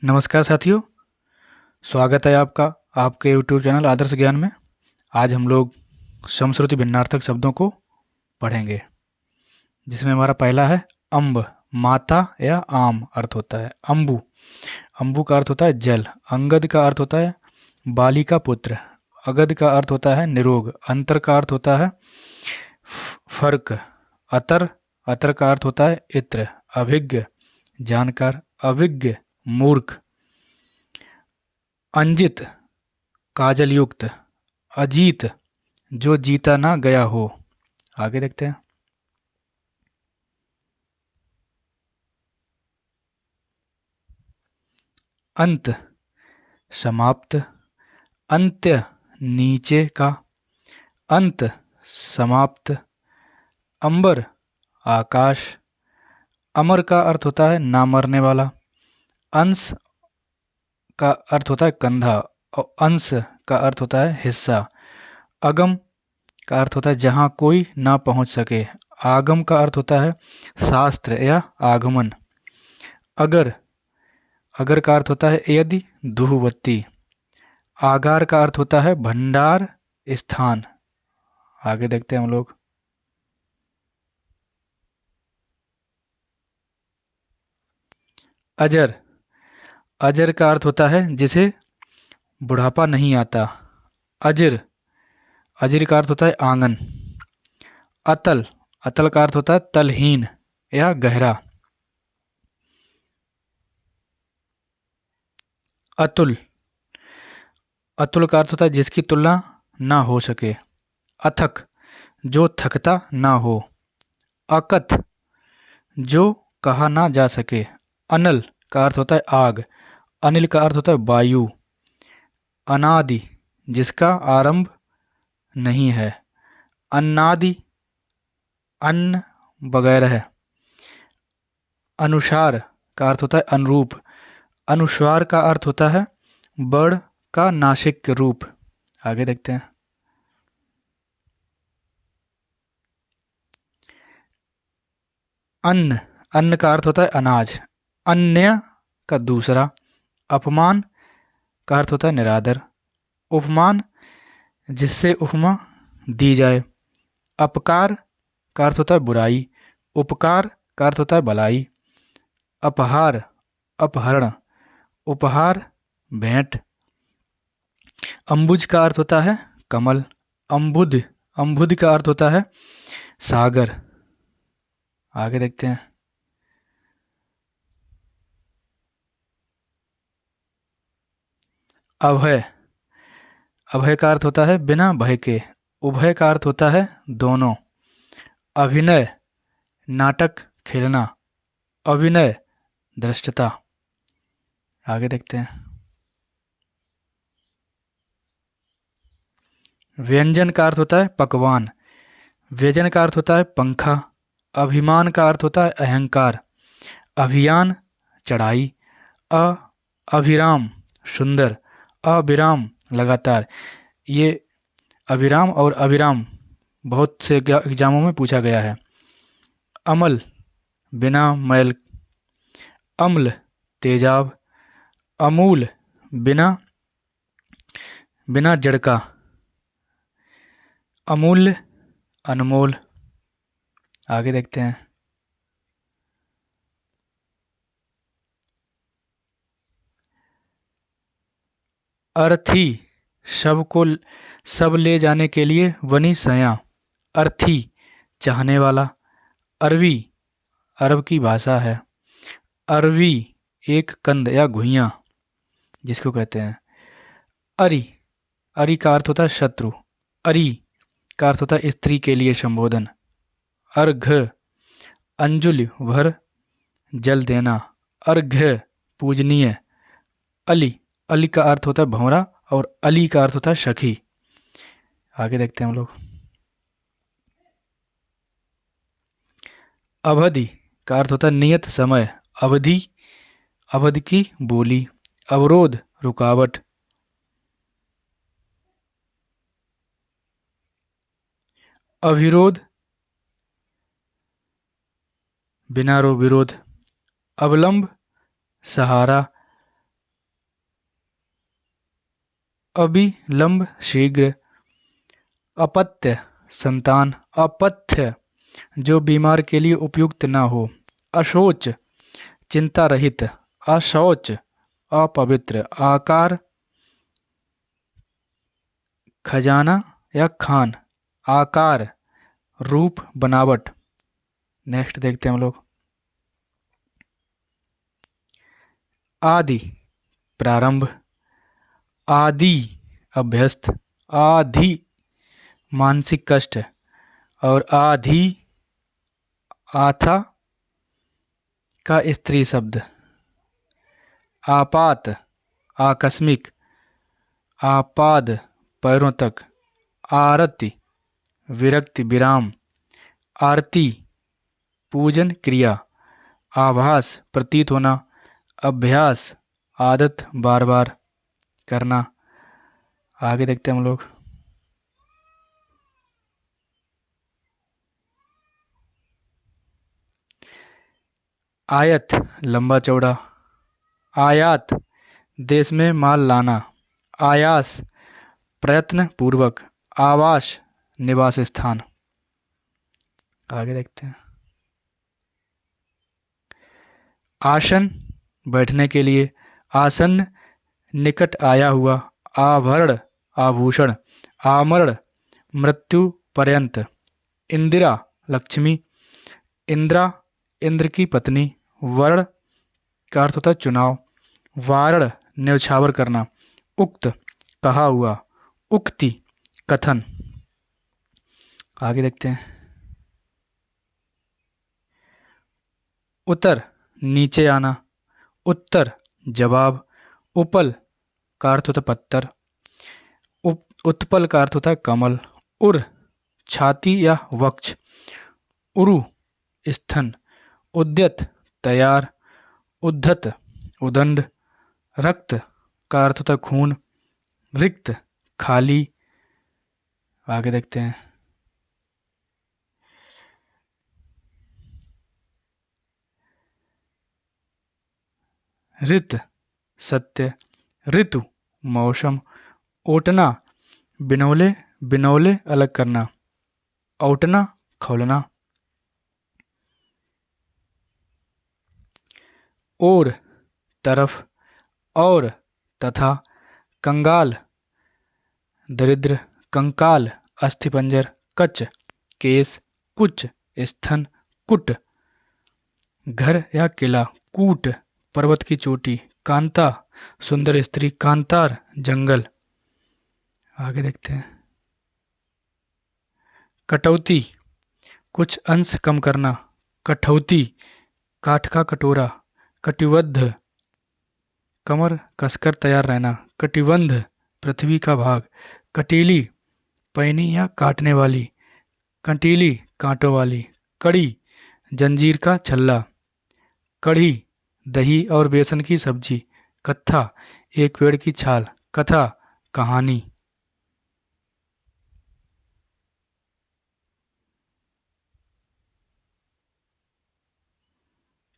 नमस्कार साथियों, स्वागत है आपका आपके यूट्यूब चैनल आदर्श ज्ञान में। आज हम लोग समश्रुति भिन्नार्थक शब्दों को पढ़ेंगे, जिसमें हमारा पहला है अम्ब। माता या आम अर्थ होता है। अम्बु, अम्बु का अर्थ होता है जल। अंगद का अर्थ होता है बाली का पुत्र। अगध का अर्थ होता है निरोग। अंतर का अर्थ होता है फर्क। अतर, अतर का अर्थ होता है इत्र। अभिज्ञ, जानकार। अभिज्ञ, मूर्ख। अंजित, काजल युक्त। अजीत, जो जीता ना गया हो। आगे देखते हैं। अंत, समाप्त। अंत्य, नीचे का। अंत, समाप्त। अंबर, आकाश। अमर का अर्थ होता है ना मरने वाला। अंश का अर्थ होता है कंधा और अंश का अर्थ होता है हिस्सा। अगम का अर्थ होता है जहाँ कोई ना पहुँच सके। आगम का अर्थ होता है शास्त्र या आगमन। अगर, अगर का अर्थ होता है यदि, धूपबत्ती। आगार का अर्थ होता है भंडार, स्थान। आगे देखते हैं हम लोग। अजर, अजर का अर्थ होता है जिसे बुढ़ापा नहीं आता। अजर, अजर का अर्थ होता है आंगन। अतल, अतल का अर्थ होता है तलहीन या गहरा। अतुल, अतुल का अर्थ होता है जिसकी तुलना ना हो सके। अथक, जो थकता ना हो। अकथ, जो कहा ना जा सके। अनल का अर्थ होता है आग। अनिल का अर्थ होता है वायु। अनादि, जिसका आरंभ नहीं है। अन्नादि, अन्न वगैरह है। अनुसार का अर्थ होता है अनुरूप। अनुस्वार का अर्थ होता है बड़ का नासिक रूप। आगे देखते हैं। अन्न, अन्न का अर्थ होता है अनाज। अन्य का दूसरा। अपमान का अर्थ होता है निरादर। उपमान, जिससे उपमा दी जाए। अपकार का अर्थ होता है बुराई। उपकार का अर्थ होता है भलाई। अपहार, अपहरण। उपहार, भेंट। अम्बुज का अर्थ होता है कमल। अम्बुद, अम्बुद का अर्थ होता है सागर। आगे देखते हैं। अभय, अभय का अर्थ होता है बिना भय के। उभय का अर्थ होता है दोनों। अभिनय, नाटक खेलना। अभिनय, धृष्टता। आगे देखते हैं। व्यंजन का अर्थ होता है पकवान। व्यंजन का अर्थ होता है पंखा। अभिमान का अर्थ होता है अहंकार। अभियान, चढ़ाई। अभिराम, सुंदर। अविराम, लगातार। ये अभिराम और अविराम बहुत से एग्जामों में पूछा गया है। अमल, बिना मैल। अम्ल, तेजाब। अमूल, बिना, बिना जड़ का। अमूल्य, अनमोल। आगे देखते हैं। अर्थी, सब ले जाने के लिए बनी सया। अर्थी, चाहने वाला। अरवी, अरब की भाषा है। अरवी, एक कंद या घुइयां जिसको कहते हैं। अरि, अरि का अर्थ होता है शत्रु। अरि का अर्थ होता है स्त्री के लिए संबोधन। अर्घ, अंजुलि भर जल देना। अर्घ्य, पूजनीय। अली, अली का अर्थ होता है भंवरा और अली का अर्थ होता है सखी। आगे देखते हैं हम लोग। अवधि का अर्थ होता है नियत समय। अवधि, अवधि की बोली। अवरोध, रुकावट। अविरोध, बिना विरोध। अवलंब, सहारा। अविलंब शीघ्र। अपत्य संतान। अपथ्य जो बीमार के लिए उपयुक्त न हो। अशोच चिंता रहित। अशौच अपवित्र। आकार खजाना या खान। आकार रूप बनावट। नेक्स्ट देखते हैं हम लोग। आदि प्रारंभ। आदि अभ्यस्त। आधि मानसिक कष्ट। और आधी आथा का स्त्री शब्द। आपात आकस्मिक। आपाद पैरों तक। आरति विरक्ति विराम। आरती पूजन क्रिया। आभास प्रतीत होना। अभ्यास आदत बार बार करना। आगे देखते हैं हम लोग। आयत लंबा चौड़ा। आयात देश में माल लाना। आयास प्रयत्न पूर्वक। आवास निवास स्थान। आगे देखते हैं। आसन बैठने के लिए। आसन निकट आया हुआ। आभरण आभूषण। आमरण मृत्यु पर्यंत। इंदिरा लक्ष्मी। इंद्रा इंद्र की पत्नी। वर्ण का अर्थ होता है चुनाव। वारण न्यौछावर करना। उक्त कहा हुआ। उक्ति कथन। आगे देखते हैं। उतर नीचे आना। उत्तर जवाब। उपल का अर्थ होता है पत्थर। उत्पल का अर्थ होता है कमल। उर छाती या वक्ष। उरु स्तन। उद्यत तैयार। उद्धत उदंड। रक्त का अर्थ होता है खून। रिक्त खाली। आगे देखते हैं। ऋत सत्य। ऋतु मौसम। ओटना बिनौले बिनौले अलग करना। औटना खोलना। और तरफ। और तथा। कंगाल दरिद्र। कंकाल अस्थिपंजर। कच केस। कुच स्थन। कुट घर या किला। कूट पर्वत की चोटी। कांता सुंदर स्त्री। कांतार जंगल। आगे देखते हैं। कटौती कुछ अंश कम करना। कठौती काठ का कटोरा। कटिबद्ध कमर कसकर तैयार रहना। कटिबंध पृथ्वी का भाग। कटीली पैनी या काटने वाली। कंटीली कांटों वाली। कड़ी जंजीर का छल्ला। कढ़ी दही और बेसन की सब्जी। कत्था एक पेड़ की छाल। कथा कहानी।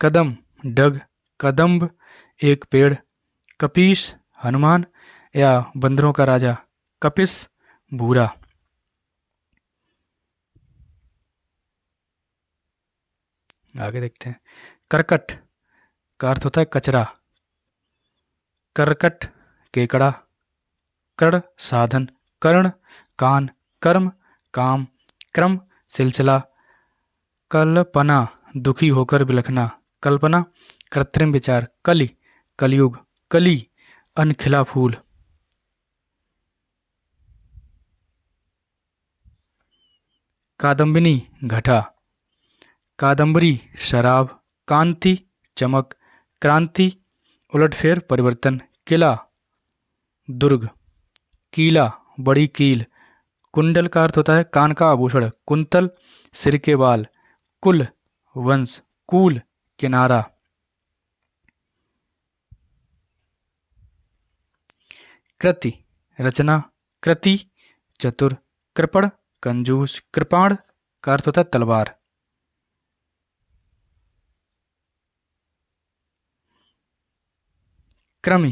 कदम डग। कदम्ब एक पेड़। कपीस हनुमान या बंदरों का राजा। कपिस भूरा। आगे देखते हैं। करकट का अर्थ होता है कचरा। करकट केकड़ा। कर्ण साधन। कर्ण कान। कर्म काम। क्रम सिलसिला। कल्पना दुखी होकर बिलखना। कल्पना कृत्रिम विचार। कली कलयुग। कली अनखिला फूल। कादम्बिनी घटा। कादम्बरी शराब। कांति चमक। क्रांति उलटफेर परिवर्तन। किला दुर्ग। कीला बड़ी कील। कुंडल का अर्थ होता है कान का आभूषण। कुंतल सिर के बाल। कुल वंश। कूल किनारा। कृति रचना। कृति चतुर। कृपण कंजूस। कृपाण का अर्थ होता है तलवार। कृमि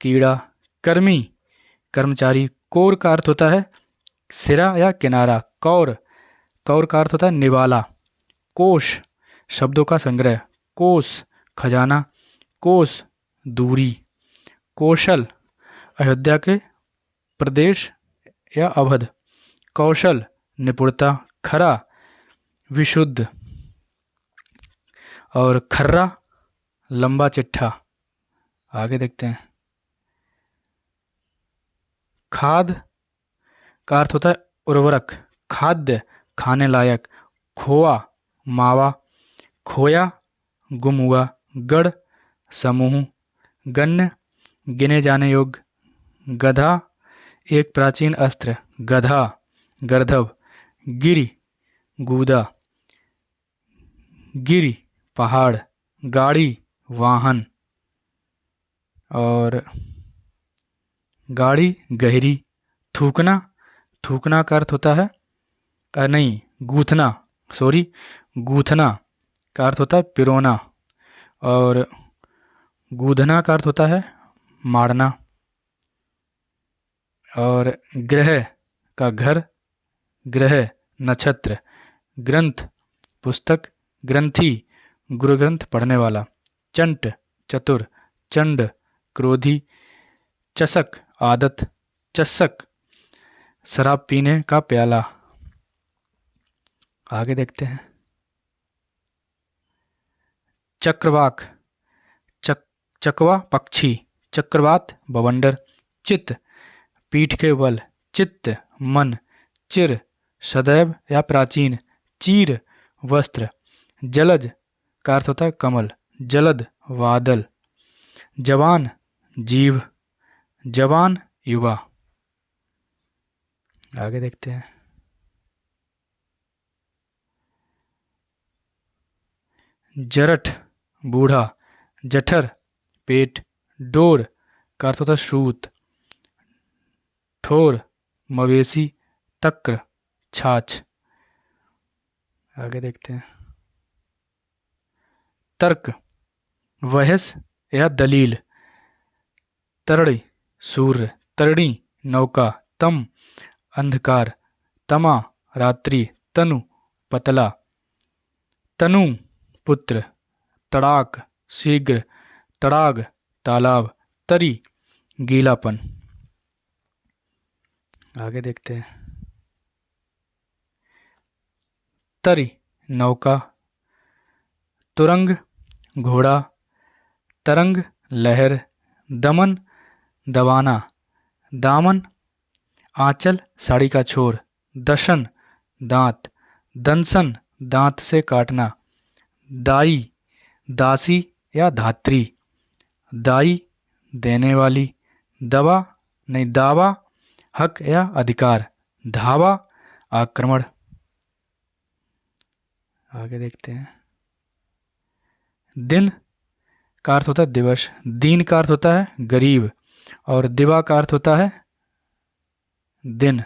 कीड़ा। कर्मी कर्मचारी। कोर का अर्थ होता है सिरा या किनारा। कौर कौर का अर्थ होता है निवाला। कोश शब्दों का संग्रह। कोस खजाना। कोस दूरी। कौशल अयोध्या के प्रदेश या अवध। कौशल निपुणता। खरा विशुद्ध। और खर्रा लंबा चिट्ठा। आगे देखते हैं। खाद का अर्थ होता है उर्वरक। खाद्य खाने लायक। खोआ मावा। खोया गुम हुआ। गढ़ समूह। गण्य गिने जाने योग्य। गधा एक प्राचीन अस्त्र। गधा गर्दभ। गिरि गूदा। गिरि पहाड़। गाड़ी वाहन। और गाड़ी गहरी। थूकना थूकना का अर्थ होता है नहीं गूथना सॉरी गूथना का अर्थ होता है पिरोना। और गूधना का अर्थ होता है मारना। और ग्रह का घर। ग्रह नक्षत्र। ग्रंथ पुस्तक। ग्रंथी गुरु ग्रंथ पढ़ने वाला। चंट चतुर। चंड क्रोधी। चषक आदत। चषक शराब पीने का प्याला। आगे देखते हैं। चक्रवाक चकवा पक्षी। चक्रवात बवंडर। चित्त पीठ के बल। चित्त मन। चिर सदैव या प्राचीन। चीर वस्त्र। जलज का अर्थ होता है कमल। जलद बादल। जवान जीव। जवान युवा। आगे देखते हैं। जरठ बूढ़ा। जठर पेट। डोर का अर्थ होता है सूत। ठोर मवेशी। तक्र छाछ। आगे देखते हैं। तर्क बहस या दलील। तरड़ी सूर्य। तरणी नौका। तम अंधकार। तमा रात्रि। तनु पतला। तनु पुत्र। तड़ाक शीघ्र। तड़ाग तालाब। तरी गीलापन। आगे देखते हैं। तरी नौका। तुरंग घोड़ा। तरंग लहर। दमन दबाना। दामन आंचल साड़ी का छोर। दशन दांत। दंसन दांत से काटना। दाई दासी या धात्री। दाई देने वाली। दवा नहीं दावा हक या अधिकार। धावा आक्रमण। आगे देखते हैं। दिन का अर्थ होता है दिवस। दीन का अर्थ होता है गरीब। और दिवा का अर्थ होता है दिन।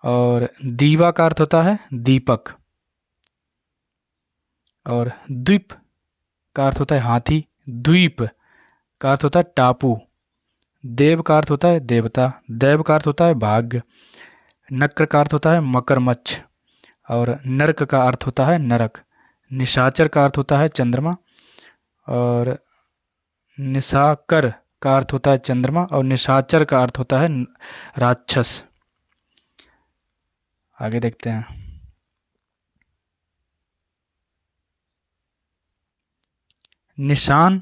और दीवा का अर्थ होता है दीपक। और द्वीप का अर्थ होता है हाथी। द्वीप का अर्थ होता है टापू। देव का अर्थ होता है देवता। देव का अर्थ होता है भाग्य। नक्र का अर्थ होता है मगरमच्छ। और नरक का अर्थ होता है नरक। निशाचर का अर्थ होता है चंद्रमा। और निशाकर का अर्थ होता है चंद्रमा। और निशाचर का अर्थ होता है राक्षस। आगे देखते हैं। निशान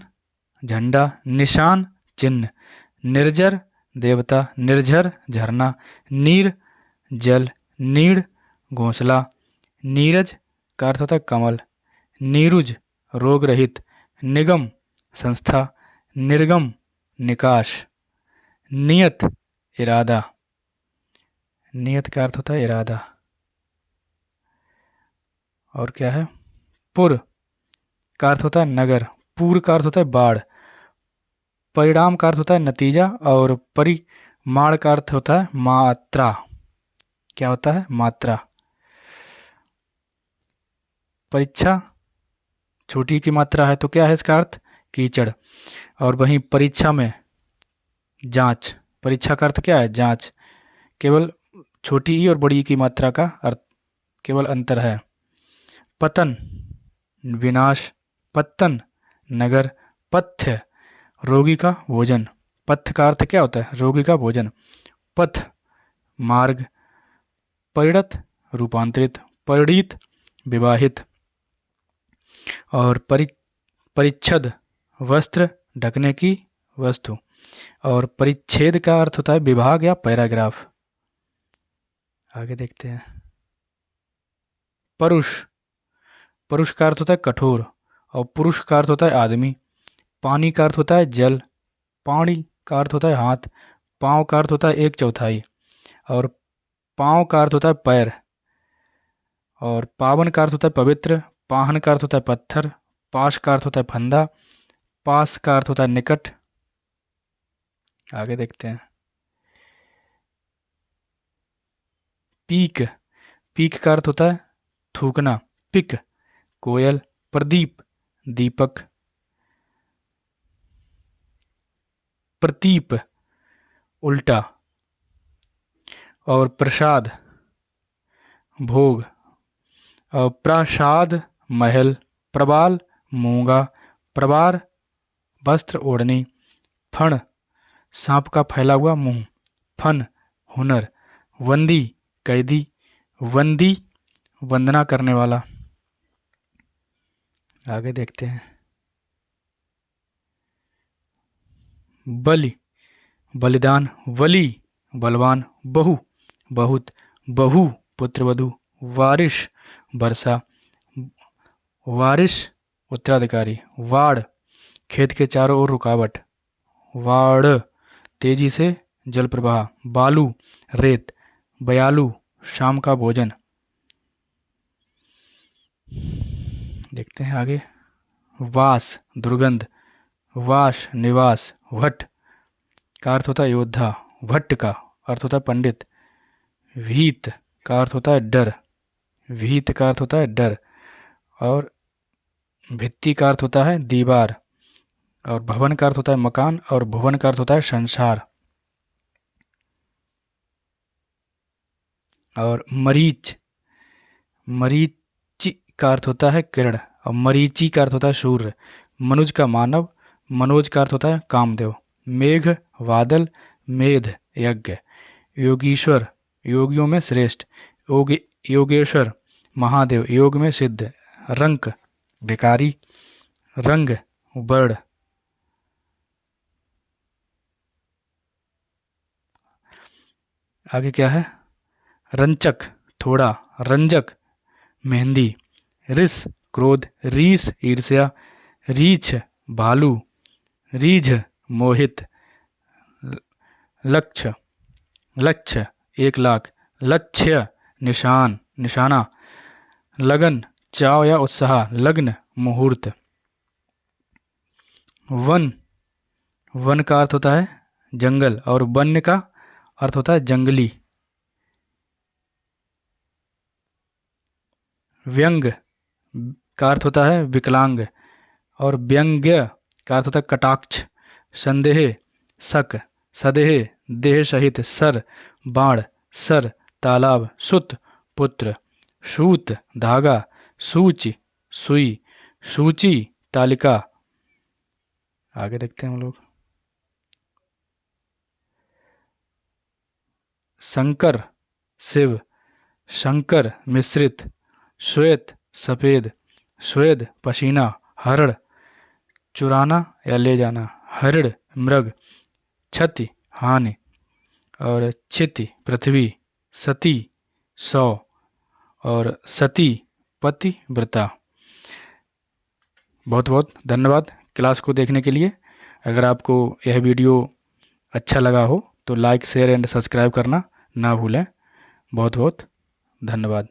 झंडा। निशान चिन्ह। निर्जर देवता। निर्झर झरना। नीर जल। नीड़ घोंसला। नीरज का अर्थ होता है कमल। नीरुज रोग रहित। निगम संस्था। निर्गम निकाश। नियत इरादा। नियत का अर्थ होता है इरादा। और क्या है। पुर का अर्थ होता है नगर। पूर का अर्थ होता है बाढ़। परिणाम का अर्थ होता है नतीजा। और परिमाण का अर्थ होता है मात्रा। क्या होता है मात्रा। परीक्षा छोटी की मात्रा है तो क्या है इसका अर्थ कीचड़। और वहीं परीक्षा में जांच, परीक्षा का अर्थ क्या है? जांच। केवल छोटी ई और बड़ी ई की मात्रा का अर्थ केवल अंतर है। पतन विनाश, पत्तन नगर, पथ्य रोगी का भोजन। पथ्य का अर्थ क्या होता है? रोगी का भोजन। पथ मार्ग, परिणत रूपांतरित, परिणीत विवाहित, और परिच्छद वस्त्र ढकने की वस्तु, और परिच्छेद का अर्थ होता है विभाग या पैराग्राफ। आगे देखते हैं। परुष, परुष का अर्थ होता है कठोर, और पुरुष का अर्थ होता है आदमी। पानी का अर्थ होता है जल, पाणी का अर्थ होता है हाथ, पाँव का अर्थ होता है 1/4, और पाँव का अर्थ होता है पैर, और पावन का अर्थ होता है पवित्र, पाहन का अर्थ होता है पत्थर, पाश का अर्थ होता है फंदा, पास का अर्थ होता है निकट। आगे देखते हैं। पीक, पीक का अर्थ होता है थूकना। पिक कोयल, प्रदीप दीपक, प्रतीप उल्टा, और प्रसाद भोग, और प्रासाद महल, प्रबाल मूंगा, प्रबार वस्त्र ओढ़नी, फण सांप का फैला हुआ मुंह, फन हुनर, वंदी कैदी, वंदी वंदना करने वाला। आगे देखते हैं। बलि बलिदान, वली बलवान, बहु बहुत, बहु पुत्रवधू, वारिश वर्षा, वारिश उत्तराधिकारी, वाड़ खेत के चारों ओर रुकावट, वाड़ तेजी से जल प्रवाह, बालू रेत, बयालू शाम का भोजन। देखते हैं आगे। वास दुर्गंध, वास निवास, भट्ट का अर्थ होता है योद्धा, भट्ट का अर्थ होता है पंडित, भीत का अर्थ होता है डर, भीत का अर्थ होता है डर, और भित्ति का अर्थ होता है दीवार, और भवन का अर्थ होता है मकान, और भुवन का अर्थ होता है संसार। और मरीच, मरीचि का अर्थ होता है किरण, और मरीचि का अर्थ होता है सूर्य। मनुज का मानव, मनोज का अर्थ होता है कामदेव। मेघ बादल, मेध यज्ञ, योगीश्वर योगियों में श्रेष्ठ, योगेश्वर महादेव योग में सिद्ध, रंक भिखारी, रंग बर्ड। आगे क्या है? रंचक थोड़ा, रंजक मेहंदी, रिस क्रोध, रीस ईर्ष्या, रीछ भालू, रीझ मोहित, लक्ष्य लक्ष्य 1,00,000, लक्ष्य निशान निशाना, लगन चाव या उत्साह, लग्न मुहूर्त। वन, वन का अर्थ होता है जंगल, और वन्य का अर्थ होता है जंगली। व्यंग का अर्थ होता है विकलांग, और व्यंग्य का अर्थ होता है कटाक्ष। संदेह शक, सदेह देह सहित, सर बाण, सर तालाब, सुत पुत्र, सूत धागा, सूच सुई, सूची तालिका। आगे देखते हैं हम लोग। शंकर शिव, शंकर मिश्रित, श्वेत सफेद, श्वेद पसीना, हरण चुराना या ले जाना, हरिण मृग, क्षति हानि, और क्षिति पृथ्वी, सती 100, और सती पति व्रता। बहुत बहुत धन्यवाद क्लास को देखने के लिए। अगर आपको यह वीडियो अच्छा लगा हो तो लाइक शेयर एंड सब्सक्राइब करना ना भूलें। बहुत बहुत धन्यवाद।